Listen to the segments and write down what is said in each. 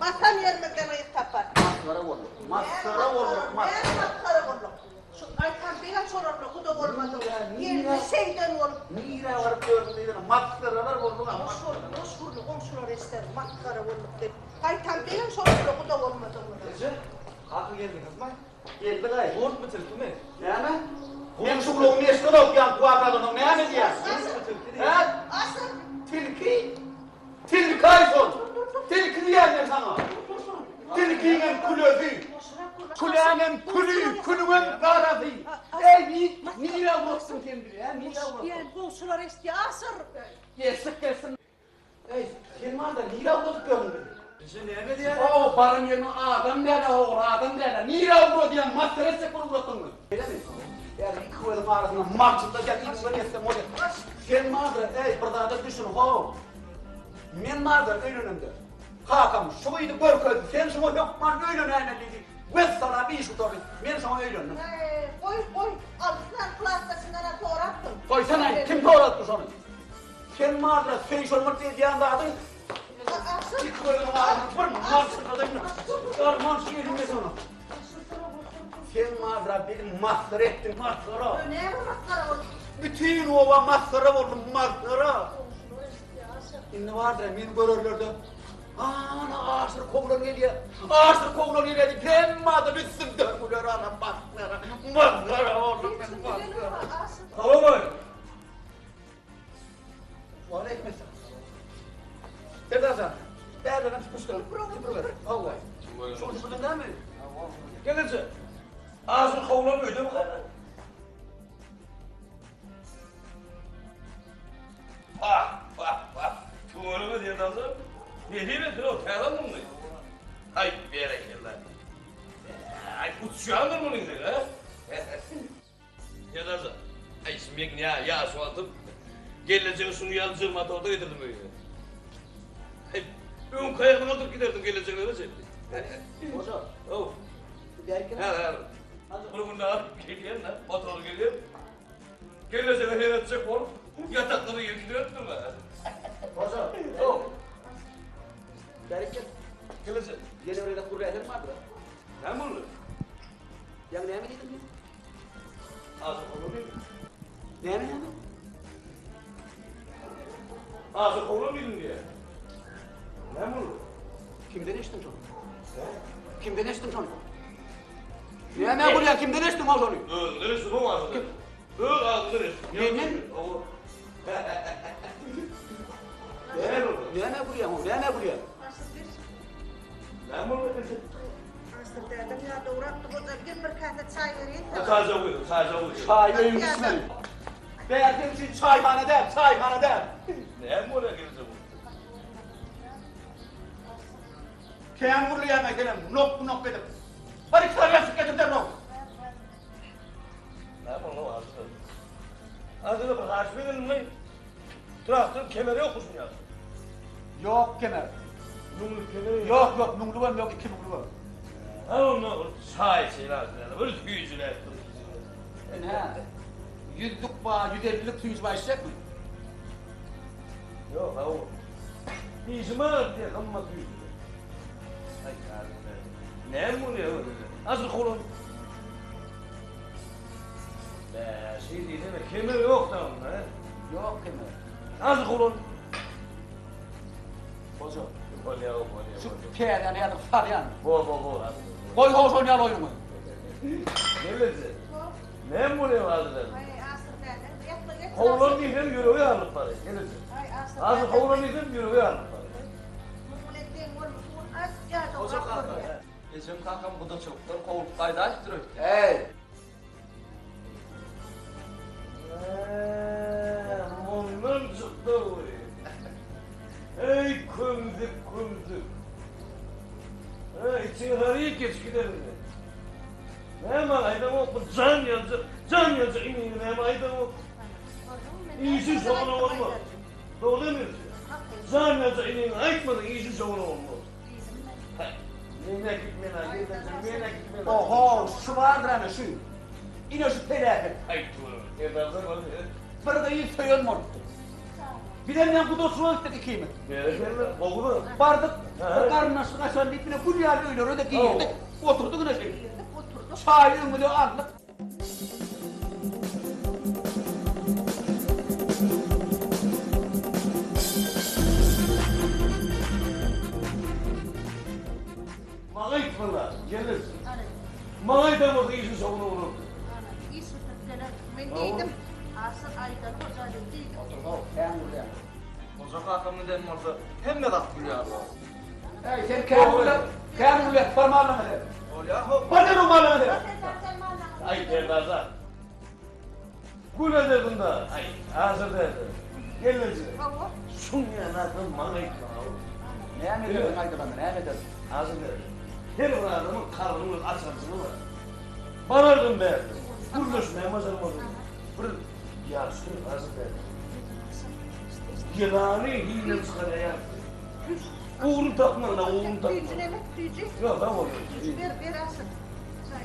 Masam yermekten ayıp tapar. Maskara olur. Maskara olur. Maskara olur. Şu aytan beyaz sorarlı kuda olmadı. Yerli şeyden olur. Nire var gördüğünde maskaralar olur ama. Boşurlu komşular ister maskara olur dedi. Aytan beyaz sorarlı kuda olmadı. Gece, kalkın geldiniz mi? Geldi gay. Borç mu tilki mi? Yani? Ben şu bloğun eşkıda okuyan kuakadının ne mi diye? Ha? Asıl. Tilki. Tilki ayson. Tilki diyemem sana. Tilkinin kulözü. Kulağının kulü, kulünün karası. Ey niye vursun kendini ya? Niye vursun? Diyen komşular istiyor asır. Gelsin. Ey sen var da niye vurduk göründü? Gece ne mi diye? O barın yerine adam nerede o adam nerede? Niye vurdu diyen masterese kurulutun mu? Öyle mi? Yani iki koyalım arasında mahçında gel içine yesem oraya. Sen vardır ey bırdağda düşün ho. Men vardır önünümde. Kakam şuydu görköydü sen şunu yokman öylönene dedi. Ben sana bir iş tutarım. Ben sana öylönüm. Koy. Altından plastasından doğrattım. Koysana kim doğrattı onu? Sen vardır sen şunu diyen dağıdın. Asıl. İki koyalım arasında bir mahçında da Darman şiirinde sana. Sen vardır benim mahsır ettin mahsıra. Ne maskara olur? Bütün ova mahsıra oldum mahsıra. Şimdi vardır beni görürlerdi. Ana ağaçları kovulun geliyor. Ağaçları kovulun geliyor. Temmadı bitsin dönmüler ana mahsıra. Mahsıra oldum ben mahsıra. Tamam mı? Aleyküm selam. Nereden sen? Nereden çıkmıştın? Allah. Şu çıkırdın değil mi? Gelince. Ağzını kovlamıyor değil mi kadar? Tuğunu mu diye nazar? Ne diyeyim ben o teylandım mı? Ay bir yere gel. Ay uçuşağındır bunun dedi ha? Ya nazar. Ay şimdi ya su atıp geleceğin şunu yazdırmadı orada getirdim öyle. Ay ön kayakına oturup giderdim geleceğin öyle şey. Hoca. Oh. Derken. Ha. Bunu bunda alıp geliyorum lan. Motoru geliyorum. Geleceğin öyle edecek oğlum. Yatakları yediriyorsun mu? Hoca. Oh. Derken. Geleceğin. Yine öyle kurra eder mi abi? Ne bunu? Ya ne mi dedim ya? Ağzı kolu değil mi? Ne mi? Ağzı kolu değil mi diye. Ne bunu? Kimden içtin onu? Kimden içtin onu? Ne buraya kimden içtin o onu? Neresi bu ağzı? Ağzı neresi? Yemin. Ne oldu? Ne buraya o? Ne buraya? Ne bunu? Asıl dedim ya doğrattım o da bir kase çay vereyim. Sadece buyurun, sadece buyurun. Çay verin ismi. Beğendiğim için çayhanede. Ne bu oraya gelince bu? Keyan buraya yemek edelim, nok edip. Hadi sarılasık edip de nok. Ne bu ağzı? Ağzını bak, açmadın mı? Traktör kemeri yok musun ya? Yok kemer. Numlu kemeri Yok, numlu var yok, iki numlu var. Ha onu çay lazım. Böyle yüzüne ettim. Ne? 100'lük var, 150'lik suyunuz var içecek mi? Yok ha o. Yüzüme diye kalmaz yüzüne. Ay kardeşim. Ne bu ya? Nasıl kolun? Şey değil mi? Kemeri yok da onun ha? Yok kemer. Nasıl kolun? Hoca. Olya. Şu keyan yani far yani. Bol. Koy hoş oynayal oyunu. Ne bilirsin? Ne bu ne vardı? Ay asıl dedim. Kovulun değilim yürüyor yanlık parayı. Gelirsin. Azı kovulun değilim yürüyor yanlık parayı. Hoca kanka. Bizim kankam bu da çoktur. Kovulup kayda açtırıyor. Hey. Ondan çıktı bu. Ey kumzik. İçin harayı geç giderim. Ne mal aydan o can yazacak inin ne aydan o. İyisin sonuna olma. Doğru mu? Can yazacak inin aytmadın iyisin sonuna olma. Nene gitmene. Oho, şu vardır hani şu. İne şu telafi. Ay tuğru. Evden var. Bir de iyi söyleyin mi? Bir de ben kudu su istedik kimi. Berekeller, oğlum. Vardık, He. karnına su kaçan dipine bu yerde öyle öyle giyirdik. Oturduk ne şey. Oturduk. Çay ümülü aldık. Bana itmala, gelir. Ana, Bana itemez iyisi savunu vurur. ana, iyi sütükler. Ben değdim. Asıl aydan hocalı değdim. Oza kakam neden olsa hem de laf biliyor. Hey sen kârmule parmağına mı der? Ol yahu. Bana rumalına der. Ay Ferdaza. Gül ederdin da. Ay hazır derdi. Gelirsin. Hava. Şun yanakın bana itme. Ne ediyorsun haydi bana ne ediyorsun? Hazır derdi. Her bir adamın karnının açarcılığı var. Banardım derdi. Gürlüsüne mazarmadım. Bir yaşlı hazır derdi. Yılanı hile çıkar ya. Uğrun takma da uğrun takma. Tüycüne mi? Tüycü. Yok ben oluyorum. Ver asıl. Çay.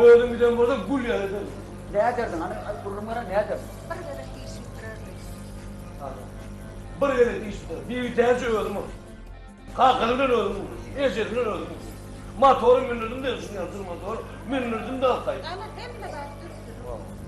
Öldüm bir de burada gül ya dedim. Ne edersin hani kurumlara ne edersin? Bir tane iyi sütükler. Bir yere değişti. Bir tercih öldüm. Kalkanımdan öldüm. Eşetimden öldüm. Motoru minirdim de üstüne yaptım motoru. Minirdim de altayım. Ana hem de baktı.